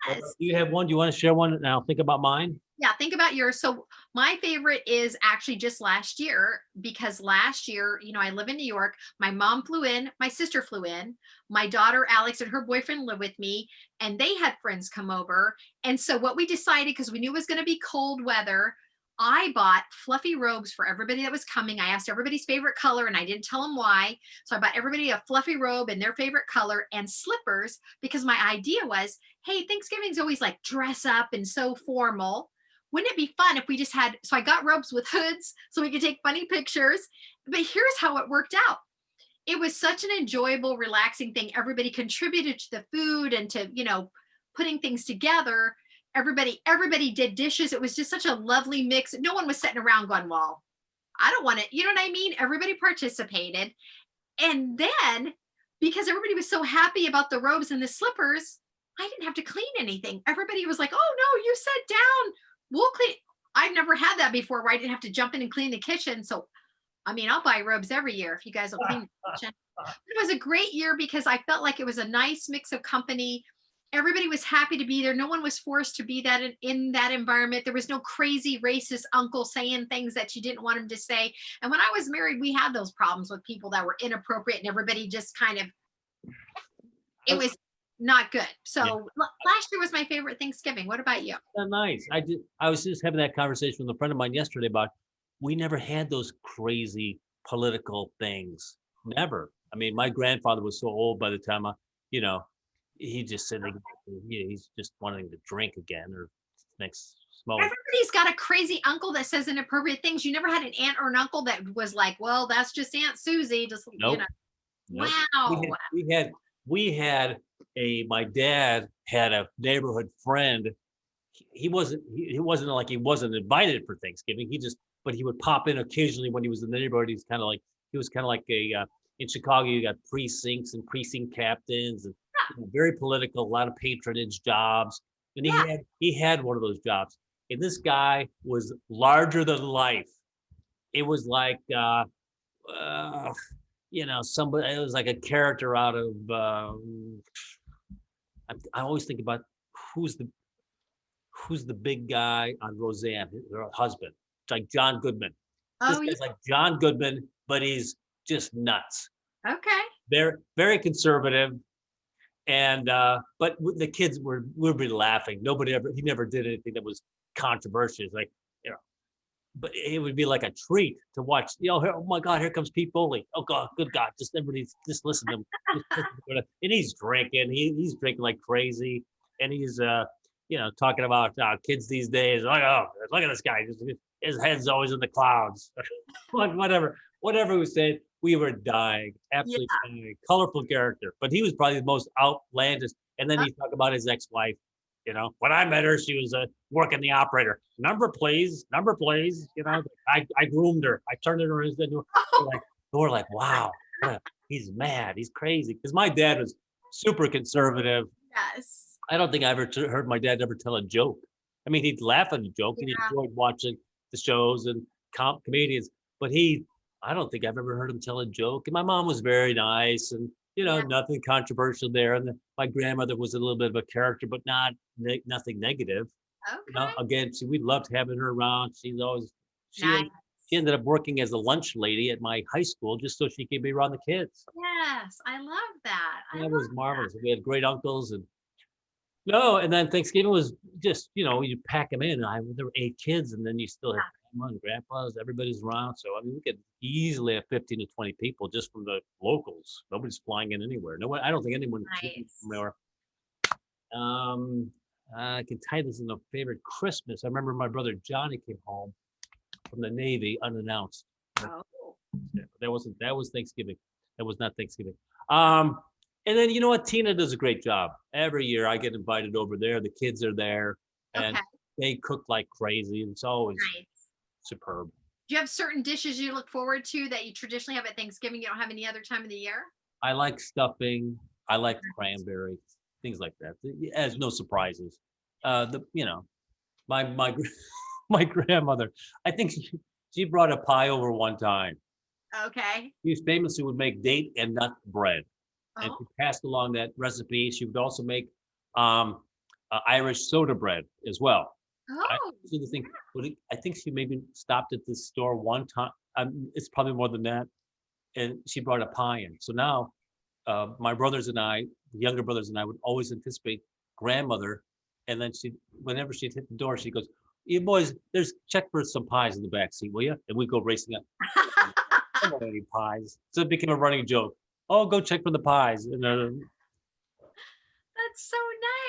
Yes. Do you have one? Do you want to share one? Now think about mine. Yeah, think about yours. So my favorite is actually just last year, because last year, I live in New York. My mom flew in, my sister flew in, my daughter Alex and her boyfriend live with me, and they had friends come over. And so what we decided, because we knew it was going to be cold weather, I bought fluffy robes for everybody that was coming. I asked everybody's favorite color and I didn't tell them why. So I bought everybody a fluffy robe in their favorite color and slippers, because my idea was, hey, Thanksgiving's always like dress up and so formal. Wouldn't it be fun if we just had, so I got robes with hoods so we could take funny pictures. But here's how it worked out. It was such an enjoyable, relaxing thing. Everybody contributed to the food and to, putting things together. Everybody did dishes. It was just such a lovely mix. No one was sitting around going, well, I don't want it. You know what I mean? Everybody participated. And then, because everybody was so happy about the robes and the slippers, I didn't have to clean anything. Everybody was like, oh no, you sat down. We'll clean. I've never had that before where I didn't have to jump in and clean the kitchen. So, I'll buy robes every year if you guys will clean the kitchen. It was a great year because I felt like it was a nice mix of company. Everybody was happy to be there. No one was forced to be that in that environment. There was no crazy racist uncle saying things that you didn't want him to say. And when I was married, we had those problems with people that were inappropriate, and everybody just kind of, it was not good. So last year was my favorite Thanksgiving. What about you? Nice. I was just having that conversation with a friend of mine yesterday about, we never had those crazy political things. Never. I mean, my grandfather was so old by the time he just said he's just wanting to drink again or next smoke. Everybody's got a crazy uncle that says inappropriate things. You never had an aunt or an uncle that was like, well, that's just Aunt Susie. Just, Nope. Nope. Wow. My dad had a neighborhood friend. He wasn't like he wasn't invited for Thanksgiving. But he would pop in occasionally when he was in the neighborhood. He was kind of like in Chicago, you got precincts and precinct captains and very political, a lot of patronage jobs. And he had one of those jobs. And this guy was larger than life. It was like somebody, it was like a character out of I always think about who's the big guy on Roseanne, her husband. It's like John Goodman. This guy's like John Goodman, but he's just nuts. Okay. Very, very conservative. And but the kids would be laughing. He never did anything that was controversial. It's like, but it would be like a treat to watch. Oh my God, here comes Pete Foley. Oh God, good God, everybody just listen to him. And he's drinking. He's drinking like crazy. And he's talking about kids these days. Like, oh, look at this guy. His head's always in the clouds. Whatever we said, we were dying, Yeah. absolutely dying. Colorful character, but he was probably the most outlandish. And then he talked about his ex-wife. When I met her, she was working the operator. Number, please. I groomed her. I turned her into. We're like, wow, he's mad. He's crazy. Because my dad was super conservative. Yes. I don't think I ever heard my dad ever tell a joke. I mean, he'd laugh at a joke and he enjoyed watching the shows and comedians, but I don't think I've ever heard him tell a joke. And my mom was very nice and, nothing controversial there. And my grandmother was a little bit of a character, but nothing negative. Okay. Again, we loved having her around. She Nice. she ended up working as a lunch lady at my high school just so she could be around the kids. Yes, I love that. That was marvelous. We had great uncles and then Thanksgiving was just, you pack them in. There were 8 kids, and then you still have grandma and grandpas. Everybody's around. So, I mean, we could easily have 15 to 20 people just from the locals. Nobody's flying in anywhere. No one, I don't think anyone came from there. I can tie this into a favorite Christmas. I remember my brother Johnny came home from the Navy unannounced. Oh. That was Thanksgiving. That was not Thanksgiving. And then you know what? Tina does a great job. Every year I get invited over there. The kids are there and they cook like crazy. It's always superb. Do you have certain dishes you look forward to that you traditionally have at Thanksgiving you don't have any other time of the year? I like stuffing. I like cranberry, things like that. There's no surprises. My my grandmother, I think she brought a pie over one time. Okay. She famously would make date and nut bread. And Oh. she passed along that recipe. She would also make Irish soda bread as well. I Oh. see the thing, but I think she maybe stopped at this store one time. It's probably more than that. And she brought a pie in. So now my brothers and I, the younger brothers and I, would always anticipate grandmother. And then whenever she'd hit the door, she goes, "You boys, check for some pies in the back seat, will you?" And we go racing up. I don't want any pies. So it became a running joke. Oh, go check for the pies. And That's so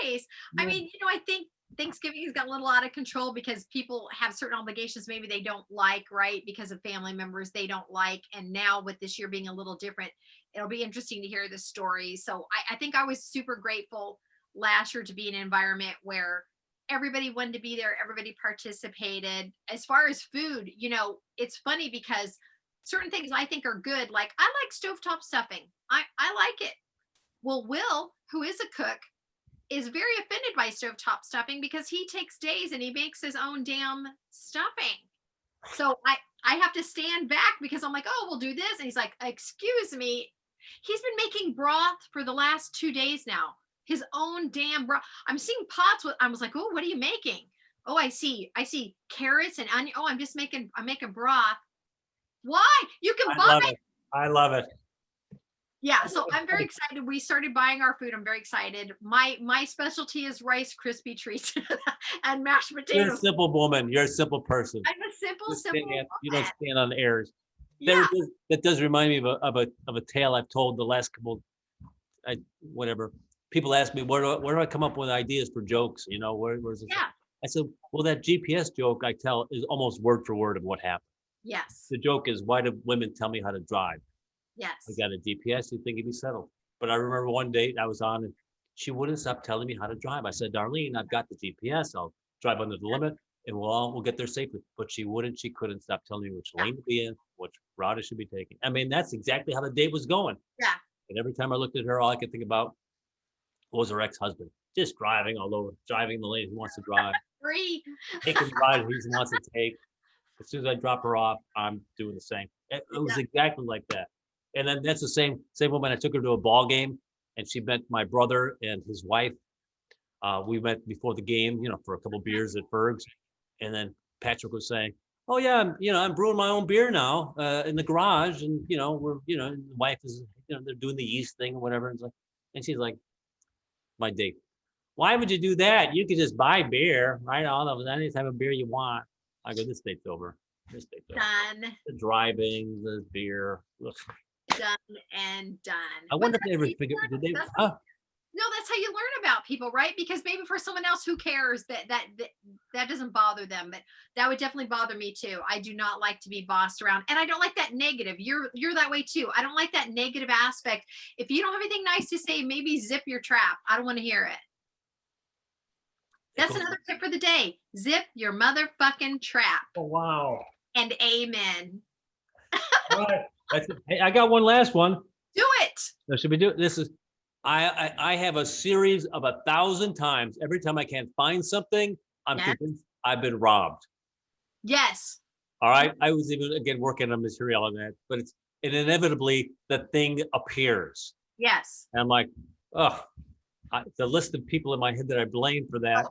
nice. I mean, I think Thanksgiving has got a little out of control because people have certain obligations maybe they don't like, right? Because of family members they don't like. And now with this year being a little different, it'll be interesting to hear the story. So I think I was super grateful last year to be in an environment where everybody wanted to be there, everybody participated. As far as food, it's funny because certain things I think are good. Like I like stovetop stuffing. I like it. Well, Will, who is a cook, is very offended by stovetop stuffing because he takes days and he makes his own damn stuffing. So I have to stand back because I'm like, oh, we'll do this. And he's like, excuse me. He's been making broth for the last 2 days now. His own damn broth. I'm seeing pots with, I was like, oh, what are you making? Oh, I see carrots and onion. Oh, I'm making broth. Why? You can buy it. I love it. Yeah, so I'm very excited. We started buying our food. I'm very excited. My specialty is Rice Krispie treats and mashed potatoes. You're a simple woman. You're a simple person. I'm a simple woman. You don't stand on airs. Yeah. That does remind me of a tale I've told the last couple. Whatever. People ask me where do I come up with ideas for jokes? Where's it? Yeah. I said, well, that GPS joke I tell is almost word for word of what happened. Yes. The joke is, why do women tell me how to drive? Yes. I got a GPS, you'd think it'd be settled. But I remember one date I was on and she wouldn't stop telling me how to drive. I said, Darlene, I've got the GPS. I'll drive under the limit and we'll get there safely. But she couldn't stop telling me which lane to be in, which route I should be taking. I mean, that's exactly how the date was going. Yeah. And every time I looked at her, all I could think about was her ex-husband, just driving all over, driving the lane he wants to drive. Free. Taking the ride he wants to take. As soon as I drop her off, I'm doing the same. It was exactly like that. And then that's the same woman. I took her to a ball game and she met my brother and his wife. We met before the game, for a couple beers at Berg's. And then Patrick was saying, oh yeah, I'm brewing my own beer now in the garage. And, the wife is, they're doing the yeast thing or whatever. And she's like, my date, why would you do that? You could just buy beer, right? Any type of beer you want. I go, this date's over. Done. The driving, the beer. Ugh. Done and done. I wonder if they ever figured, No, that's how you learn about people, right? Because maybe for someone else, who cares that doesn't bother them, but that would definitely bother me too. I do not like to be bossed around, and I don't like that negative. You're that way too. I don't like that negative aspect. If you don't have anything nice to say, maybe zip your trap. I don't want to hear it. That's another tip for the day. Zip your motherfucking trap. Oh, wow. And amen. All right. That's it. Hey, I got one last one. Do it. So should we do it? This is, I have a series of 1,000 times. Every time I can't find something, I'm Yes. convinced I've been robbed. Yes. All right. I was even, again, working on material on that, but it inevitably, the thing appears. Yes. And I'm like, oh, the list of people in my head that I blame for that,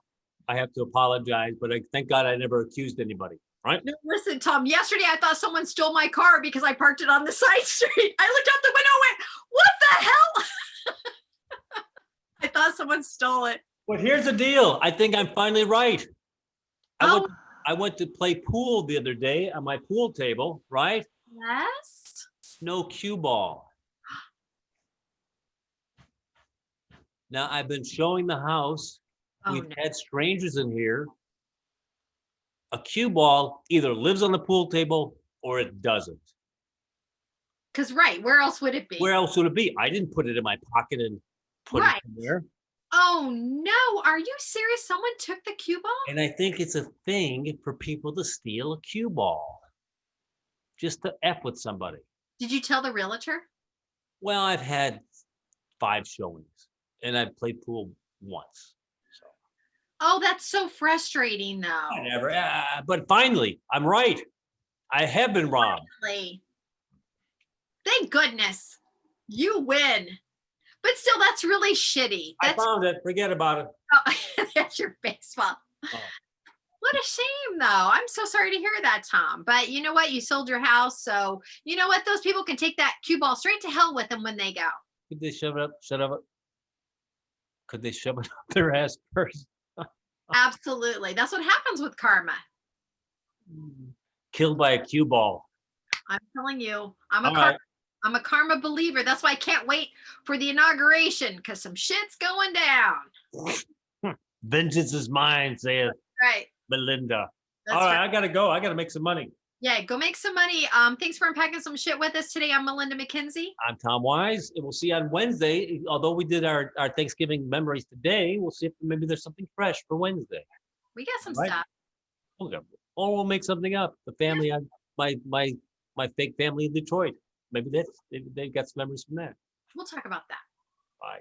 I have to apologize, but thank God I never accused anybody. Right? No, listen, Tom, yesterday I thought someone stole my car because I parked it on the side street. I looked out the window and went, what the hell? I thought someone stole it. But here's the deal. I think I'm finally right. I went to play pool the other day on my pool table, right? Yes. No cue ball. Now I've been showing the house. We've had strangers in here. A cue ball either lives on the pool table or it doesn't. Because, right, where else would it be? Where else would it be? I didn't put it in my pocket and put it in there. Oh, no. Are you serious? Someone took the cue ball? And I think it's a thing for people to steal a cue ball. Just to F with somebody. Did you tell the realtor? Well, I've had 5 showings and I've played pool once. Oh, that's so frustrating, though. Whatever. But finally, I'm right. I have been robbed. Finally. Thank goodness. You win. But still, that's really shitty. I found it. Forget about it. Oh, that's your baseball. Oh. What a shame, though. I'm so sorry to hear that, Tom. But you know what? You sold your house. So you know what? Those people can take that cue ball straight to hell with them when they go. Could they shove it up? Shut up. Could they shove it up their ass first? Absolutely. That's what happens with karma. Killed by a cue ball. I'm telling you, I'm a karma believer. That's why I can't wait for the inauguration, because some shit's going down. Vengeance is mine, saith Melinda. All right, I gotta go. I gotta make some money. Yeah, go make some money. Thanks for unpacking some shit with us today. I'm Melinda McKinsey. I'm Tom Wise, and we'll see you on Wednesday. Although we did our Thanksgiving memories today, we'll see if maybe there's something fresh for Wednesday. We got some stuff. Or we'll make something up. The family, my fake family in Detroit. Maybe they got some memories from that. We'll talk about that. Bye.